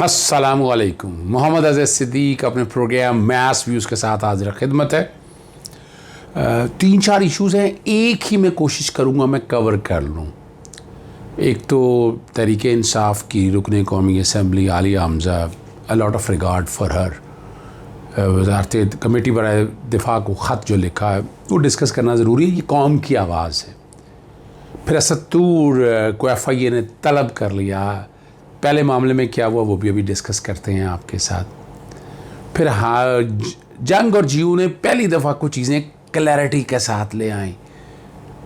अस्सलामुअलैकुम। मोहम्मद अज़ीज़ सिद्दीक अपने programme mess views के साथ हाजिर खिदमत है। 3-4 इश्यूज़ हैं, एक ही मैं कोशिश करूँगा मैं कवर कर लूँ। एक तो तहरीक इंसाफ की रुकन कौमी असम्बली आलिया Hamza, a lot of regard for her, वज़ारत कमेटी बराए दिफा को ख़त जो लिखा है वो डिस्कस करना ज़रूरी है। ये कौम की आवाज़ है। फिर असतूर को FIA ने तलब कर लिया, पहले मामले में क्या हुआ वो भी अभी डिस्कस करते हैं आपके साथ। फिर हाँ, जंग और जियो ने पहली दफ़ा कुछ चीज़ें क्लैरिटी के साथ ले आएँ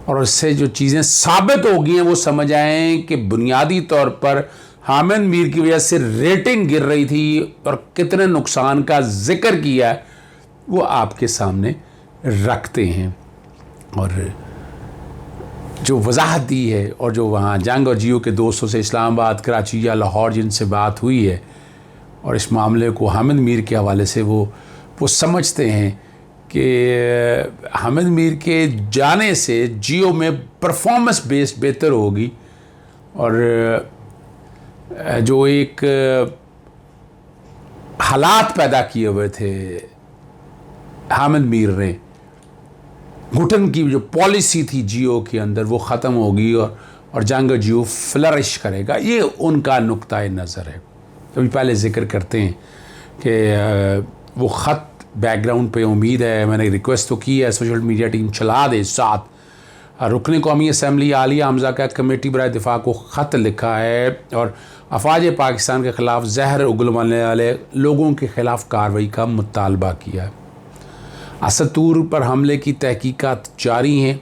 और उससे जो चीज़ें साबित हो गई हैं वो समझ आएँ कि बुनियादी तौर पर हामिद मीर की वजह से रेटिंग गिर रही थी और कितने नुकसान का जिक्र किया है वो आपके सामने रखते हैं। और जो वजाहत दी है और जो वहाँ जंग और जियो के दोस्तों से इस्लामाबाद, कराची या लाहौर जिनसे बात हुई है और इस मामले को हामिद मीर के हवाले से वो समझते हैं कि हामिद मीर के जाने से जियो में परफॉर्मेंस बेस्ड बेहतर होगी। और जो एक हालात पैदा किए हुए थे हामिद मीर ने, घुटन की जो पॉलिसी थी जियो के अंदर वो ख़त्म होगी और जंग जियो फ्लरिश करेगा, ये उनका नुक्ता नज़र है। अभी पहले जिक्र करते हैं कि वो ख़त बैकग्राउंड पे उम्मीद है, मैंने रिक्वेस्ट तो की है सोशल मीडिया टीम चला दे, साथ रुकन कौमी असम्बली आलिया हमज़ा का कमेटी बराए दिफा को ख़त लिखा है और अफवाज पाकिस्तान के ख़िलाफ़ जहर उगलवाने वाले लोगों के ख़िलाफ़ कार्रवाई का मुतालबा किया है। असतूर पर हमले की तहकीकात जारी हैं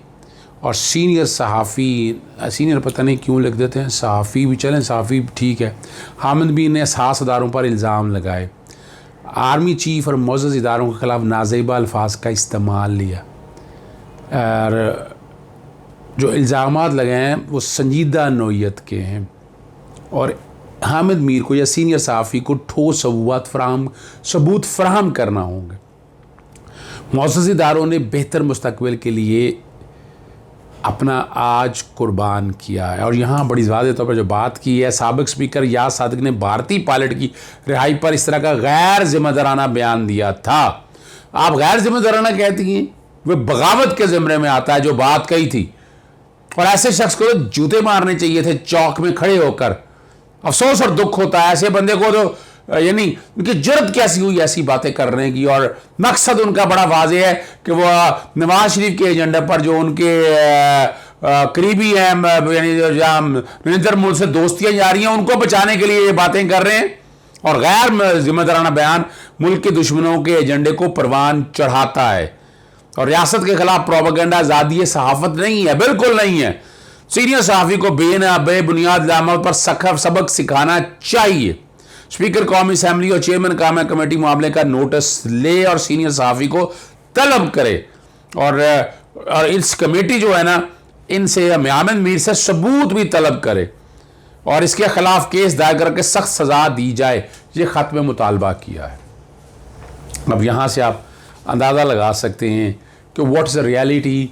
और सीनियर पता नहीं क्यों लिख देते हैं, सहाफ़ी भी चलें, सहाफ़ी ठीक है। हामिद मीर ने सास इदारों पर इल्ज़ाम लगाए, आर्मी चीफ़ और मोअज़्ज़ज़ इदारों के ख़िलाफ़ नाज़ेबा अल्फाज का इस्तेमाल लिया और जो इल्ज़ामात लगे हैं वो संजीदा नौइयत के हैं और हामिद मीर को या सीनियर सहाफ़ी को ठोस सबूत फराहम करना होंगे। मुअज़्ज़ज़ इदारों ने बेहतर मुस्तक़बिल के लिए अपना आज कुर्बान किया है। और यहाँ बड़ी वाज़ेह तौर पर जो बात की है, साबिक़ स्पीकर याद सादिक ने भारतीय पायलट की रिहाई पर इस तरह का गैर ज़िम्मेदाराना बयान दिया था। आप गैर ज़िम्मेदाराना कहती हैं, वह बगावत के ज़िम्मे में आता है जो बात कही थी। और ऐसे शख्स को तो जूते मारने चाहिए थे चौक में खड़े होकर। अफसोस और दुख होता है ऐसे बंदे को, तो यानी उनकी जुर्रत कैसी हुई ऐसी बातें करने की। और मकसद उनका बड़ा वाज़ेह है कि वो नवाज शरीफ के एजेंडे पर जो उनके करीबी हैं, यानी जहाँ नरेंद्र मोदी से दोस्तियाँ जा रही हैं, उनको बचाने के लिए ये बातें कर रहे हैं। और गैर जिम्मेदाराना बयान मुल्क के दुश्मनों के एजेंडे को परवान चढ़ाता है और रियासत के खिलाफ प्रोपेगेंडा आज़ादी सहाफ़त नहीं है, बिल्कुल नहीं है। सीनियर सहाफ़ी को बेबुनियाद इल्ज़ामात पर सबक सिखाना चाहिए। स्पीकर कौमी असम्बली और चेयरमैन कायमा कमेटी मामले का नोटिस ले और सीनियर सहाफ़ी को तलब करे और इस कमेटी जो है ना, इनसे हामिद मीर से सबूत भी तलब करे और इसके ख़िलाफ़ केस दायर करके सख्त सज़ा दी जाए। ये ख़त में मुतालबा किया है। अब यहाँ से आप अंदाज़ा लगा सकते हैं कि what is the reality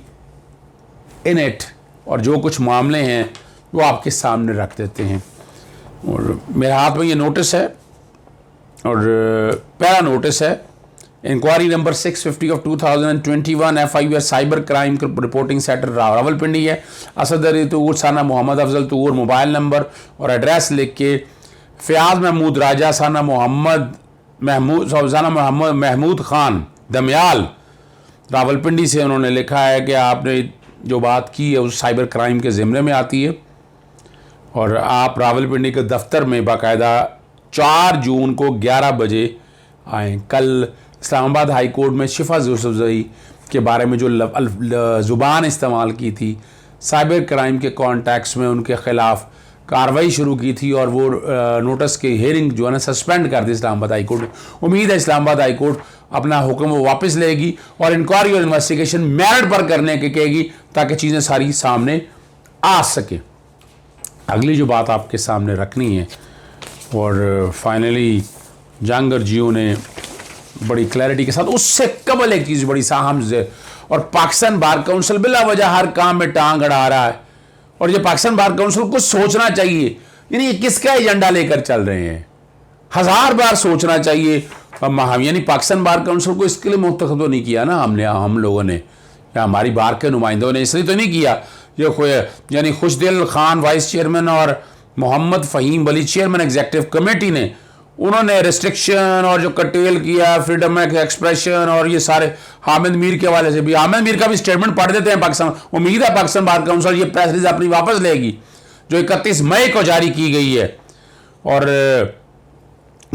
in it, और जो कुछ मामले हैं वो आपके सामने रख देते हैं। और मेरे हाथ में ये नोटिस है और पहला नोटिस है, inquiry number 650 of 2021 FIA cyber crime reporting centre Rawalpindi है। असद अली तूर, साना मोहम्मद अफजल तूर, मोबाइल नंबर और एड्रेस लिख के फ़याज़ महमूद राजा, साना महमूद ख़ान दमयाल रावलपिंडी से उन्होंने लिखा है कि आपने जो बात की है उस साइबर क्राइम के ज़िम्मे में आती है और आप रावलपिंडी के दफ्तर में बाकायदा 4 जून को 11 बजे आएँ। कल इस्लामाबाद हाई कोर्ट में शिफा यूसुफ़ज़ई के बारे में जो ज़ुबान इस्तेमाल की थी, साइबर क्राइम के कॉन्टेक्स्ट में उनके ख़िलाफ़ कार्रवाई शुरू की थी और वो नोटिस की हेयरिंग जो है ना सस्पेंड कर दी इस्लामाबाद हाई कोर्ट ने। उम्मीद है इस्लामाबाद हाई कोर्ट अपना हुक्म वो वापस लेगी और इंक्वायरी और इन्वेस्टिगेशन मेरिट पर करने की कहेगी ताकि चीज़ें सारी सामने आ सकें। अगली जो बात आपके सामने रखनी है, और फाइनली जंग और जियो ने बड़ी क्लैरिटी के साथ, उससे कबल एक चीज़ बड़ी साहम से, और पाकिस्तान बार काउंसिल बिला वजह हर काम में टांग अड़ा रहा है और ये पाकिस्तान बार काउंसिल को सोचना चाहिए, यानी ये किसका एजेंडा लेकर चल रहे हैं। 1000 बार सोचना चाहिए। यानी पाकिस्तान बार काउंसिल को इसके लिए मुंतखब तो नहीं किया ना हम लोगों ने, या हमारी बार के नुमाइंदों ने इसलिए तो नहीं किया। ये कोई यानी खुशदिल खान वाइस चेयरमैन और मोहम्मद फ़हीम वली चेयरमैन एग्जीक्यूटिव कमेटी ने, उन्होंने रिस्ट्रिक्शन और जो कटेल किया, फ्रीडम ऑफ एक्सप्रेशन और ये सारे हामिद मीर के हवाले से भी, हामिद मीर का भी स्टेटमेंट पढ़ देते हैं पाकिस्तान। उम्मीद है पाकिस्तान बार काउंसिल ये प्रेस रिलीज अपनी वापस लेगी जो 31 मई को जारी की गई है। और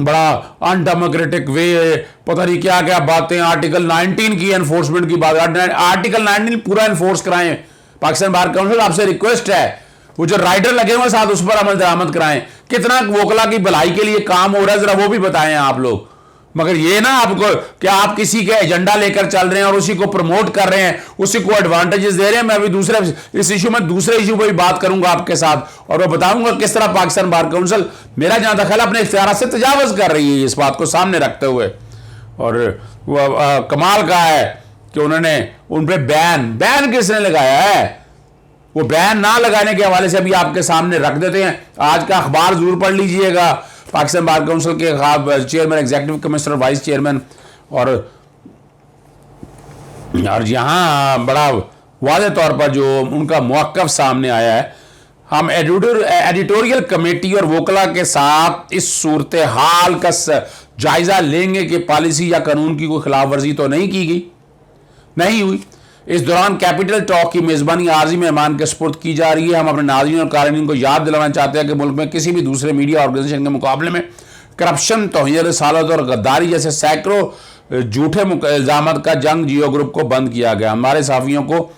बड़ा अनडेमोक्रेटिक वे, पता नहीं क्या क्या बातें, आर्टिकल 19 की एनफोर्समेंट की बात, आर्टिकल 19 पूरा एनफोर्स कराएं। पाकिस्तान बार काउंसिल आपसे रिक्वेस्ट है, वो जो राइडर लगे हुए साथ उस पर अमल दरामद कराएं। कितना वोकला की भलाई के लिए काम हो रहा है जरा वो भी बताएं आप लोग। मगर ये ना आपको क्या आप किसी के एजेंडा लेकर चल रहे हैं और उसी को प्रमोट कर रहे हैं, उसी को एडवांटेजेस दे रहे हैं। मैं अभी दूसरे इस इशू में दूसरे इशू पर भी बात करूंगा आपके साथ और वो बताऊंगा किस तरह पाकिस्तान बार काउंसिल मेरा जहां तक ख्याल अपने इख्तियार से तजावज कर रही है इस बात को सामने रखते हुए। और कमाल का है कि उन्होंने उन पर बैन किसने लगाया है, वो बैन ना लगाने के हवाले से अभी आपके सामने रख देते हैं। आज का अखबार जरूर पढ़ लीजिएगा, पाकिस्तान बार काउंसिल के chairman, executive commissioner, vice chairman, और यहां बड़ा वाज़ेह तौर पर जो उनका मौक़िफ़ सामने आया है। हम एडिटोरियल कमेटी और वोकला के साथ इस सूरत हाल का जायजा लेंगे कि पॉलिसी या कानून की कोई खिलाफ वर्जी तो नहीं की गई, नहीं हुई। इस दौरान कैपिटल टॉक की मेज़बानी आर्जी मेहमान के सुपुर्द की जा रही है। हम अपने नाज़रीन और क़ारीन को याद दिलाना चाहते हैं कि मुल्क में किसी भी दूसरे मीडिया ऑर्गेनाइजेशन के मुकाबले में करप्शन, तौहीन रिसालत और गद्दारी जैसे सैकड़ों झूठे इल्ज़ाम का जंग जियो ग्रुप को बंद किया गया। हमारे सहाफ़ियों को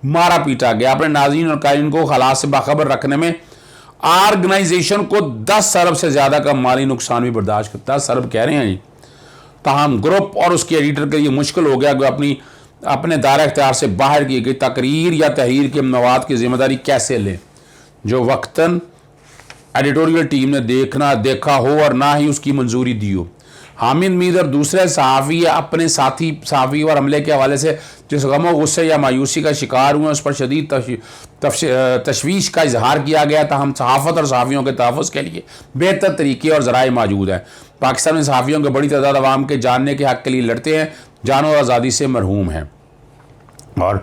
मारा पीटा गया। अपने नाज़रीन और क़ारीन को हालात से बाखबर रखने में ऑर्गेनाइजेशन को 10 अरब से ज़्यादा का माली नुकसान भी बर्दाश्त करता है। 10 अरब कह रहे हैं जी। ताहम ग्रुप और उसके एडिटर के लिए मुश्किल हो गया कि अपने दायरा इख्तियार से बाहर की गई तकरीर या तहरीर के मवाद की जिम्मेदारी कैसे लें जो वक्तन एडिटोरियल टीम ने देखा हो और ना ही उसकी मंजूरी दी हो। हामिद मीर और दूसरे सहाफ़ी या अपने साथी सहाफ़ी और हमले के हवाले से जिस गम और गुस्से या मायूसी का शिकार हुए उस पर शदीद तशवीश का इजहार किया गया था। हम सहाफ़त और सहाफ़ियों के तहफ़्फ़ुज़ के लिए बेहतर तरीके और ज़राए मौजूद हैं। पाकिस्तान में सहाफ़ियों की बड़ी तादाद आवाम के जानने के हक़ के लिए लड़ते हैं, जान और आज़ादी से मरहूम हैं। और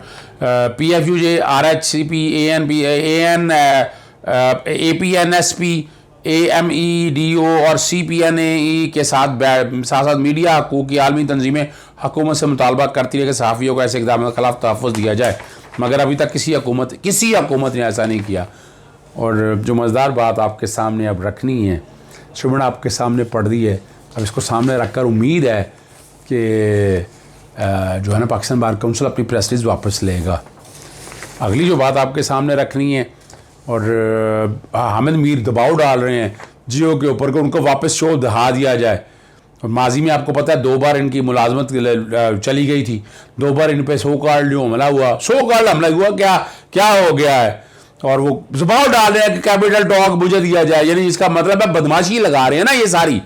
PFUJ, RHCP, APNSP, AMEDO और CPNAE के साथ मीडिया हकूक़ की आलमी तंजीमें हुकूमत से मुतालबा करती है कि सहाफ़ियों को ऐसे इक़दाम के खिलाफ तहफ़्फ़ुज़ दिया जाए, मगर अभी तक किसी हुकूमत ने ऐसा नहीं किया। और जो मज़ेदार बात आपके सामने अब रखनी है, शुभन आपके सामने पढ़ दी है, अब इसको सामने रख कर उम्मीद है कि जो है ना पाकिस्तान बार काउंसिल अपनी प्रेस रिलीज वापस लेगा। अगली जो बात आपके सामने रखनी है, और हामिद मीर दबाव डाल रहे हैं जियो के ऊपर कि उनको वापस शो दिखा दिया जाए। और माजी में आपको पता है 2 बार इनकी मुलाजमत चली गई थी, 2 बार इन पर सो कॉल्ड हमला हुआ, क्या हो गया है। और वो दबाव डाल रहे हैं कि कैपिटल टॉक मुझे दिया जाए, यानी इसका मतलब है बदमाशी लगा रहे हैं ना ये सारी।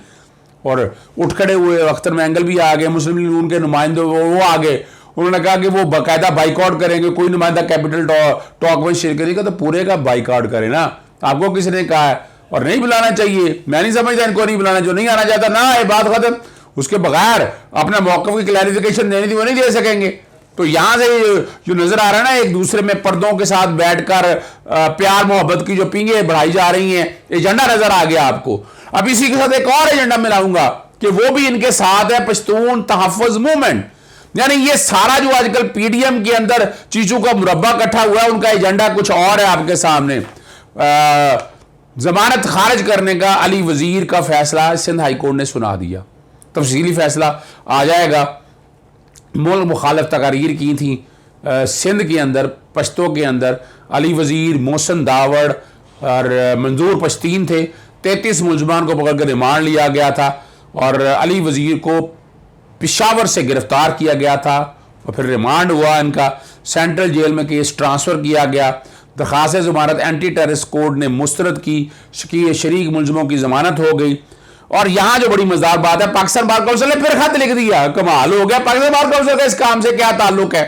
और उठ खड़े हुए अख्तर मैंगल भी आ गए, मुस्लिम लीग उनके नुमाइंदे वो आ गए, उन्होंने कहा कि वो बाकायदा बाइकआउट करेंगे, कोई नुमाइंदा कैपिटल टॉक में शिरकत करेगा तो पूरे का बाइकआउट करे ना। आपको किसने कहा है? और नहीं बुलाना चाहिए, मैं नहीं समझता इनको नहीं बुलाना, जो नहीं आना चाहता ना ये बात खत्म। उसके बगैर अपने मौक़िफ़ की क्लैरिफिकेशन देनी थी वो नहीं दे सकेंगे। तो यहाँ से जो नज़र आ रहा है ना एक दूसरे में पर्दों के साथ बैठकर प्यार मोहब्बत की जो पींगे बढ़ाई जा रही हैं, एजेंडा नज़र आ गया आपको। अब इसी के साथ एक और एजेंडा मिलाऊंगा कि वो भी इनके साथ है, पश्तून तहफ़्फ़ुज़ मूवमेंट। यानी ये सारा जो आजकल PDM के अंदर चीज़ों का मुरब्बा इकट्ठा हुआ है, उनका एजेंडा कुछ और है आपके सामने। जमानत खारिज करने का अली वज़ीर का फैसला सिंध हाई कोर्ट ने सुना दिया, तफसीली फैसला आ जाएगा। मुल्क मुखालिफ तकारीर की थी सिंध के अंदर, पश्तो के अंदर अली वज़ीर, मोहसिन दावड़ और मंजूर पश्तीन थे। 33 मुलजमान को पकड़ कर रिमांड लिया गया था और अली वज़ीर को पेशावर से गिरफ्तार किया गया था और फिर रिमांड हुआ इनका, सेंट्रल जेल में केस ट्रांसफ़र किया गया। दरख्वास्त ज़मानत एंटी टेररिस्ट कोड ने मुस्तरद की, शरीक मुलजमों की ज़मानत हो गई। और यहाँ जो बड़ी मज़ेदार बात है, पाकिस्तान बार काउंसिल ने फिर खत लिख दिया। कमाल हो गया, पाकिस्तान बार काउंसिल का इस काम से क्या ताल्लुक है?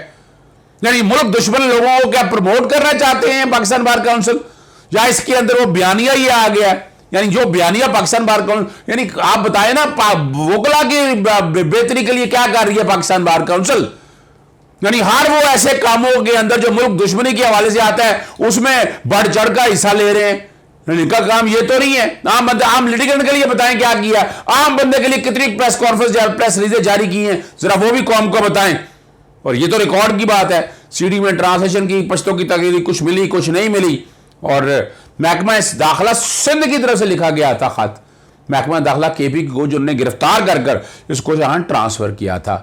यानी मुल्क दुश्मन लोगों को क्या प्रमोट करना चाहते हैं पाकिस्तान बार काउंसिल, या इसके अंदर वो बयानिया ही आ गया यानी जो बयानिया पाकिस्तान बार काउंसिल, यानी आप बताएं ना वोकला की बेहतरी के लिए क्या कर रही है पाकिस्तान बार काउंसिल? यानी हर वो ऐसे कामों के अंदर जो मुल्क दुश्मनी के हवाले से आता है उसमें बढ़ चढ़ का हिस्सा ले रहे हैं। इनका काम ये तो नहीं है। आम लिटिगेंट के लिए बताएं क्या किया, आम बंदे के लिए कितनी प्रेस कॉन्फ्रेंस प्रेस रिलीजें जारी की हैं, जरा वो भी कौम को बताएं। और ये तो रिकॉर्ड की बात है, सीडी में ट्रांसलेशन की, पश्तो की तकरीर कुछ मिली कुछ नहीं मिली। और महकमा दाखिला सिंध की तरफ से लिखा गया था खत, महकमा दाखिला केपी को जो उन्होंने गिरफ्तार कर इसको यहाँ ट्रांसफर किया था।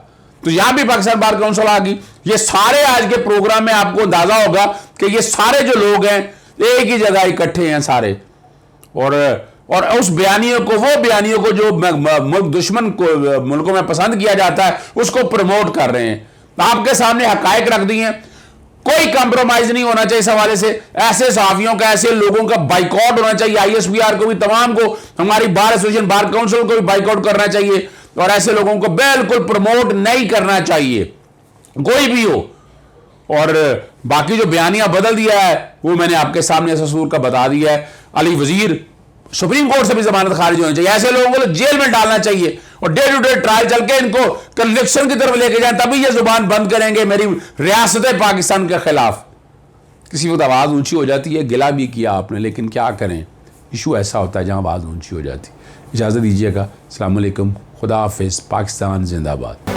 तो यहां भी पाकिस्तान बार काउंसिल आ गई। ये सारे आज के प्रोग्राम में आपको अंदाजा होगा कि ये सारे जो लोग हैं एक ही जगह इकट्ठे हैं सारे, और उस बयानियों को, वो बयानियों को जो मुल्क दुश्मन को मुल्कों में पसंद किया जाता है उसको प्रमोट कर रहे हैं। आपके सामने हकायक रख दी हैं, कोई कंप्रोमाइज नहीं होना चाहिए इस हवाले से। ऐसे सहाफियों का, ऐसे लोगों का बाइकआउट होना चाहिए। ISPR को भी, तमाम को, हमारी बार एसोसिएशन, बार काउंसिल को भी बाइकआउट करना चाहिए और ऐसे लोगों को बिल्कुल प्रमोट नहीं करना चाहिए, कोई भी हो। और बाकी जो बयानियां बदल दिया है वो मैंने आपके सामने ससूर का बता दिया है। अली वजीर सुप्रीम कोर्ट से भी जमानत खारिज होनी चाहिए, ऐसे लोगों को जेल में डालना चाहिए और डे टू डे ट्रायल चल के इनको कन्विक्शन की तरफ लेके जाए, तभी ये जुबान बंद करेंगे मेरी रियासत पाकिस्तान के खिलाफ। किसी वक्त आवाज़ ऊंची हो जाती है, गिला भी किया आपने, लेकिन क्या करें, इशू ऐसा होता है जहां आवाज़ ऊंची हो जाती है। इजाज़त दीजिएगा। अस्सलाम वालेकुम, खुदा हाफिज़, पाकिस्तान जिंदाबाद।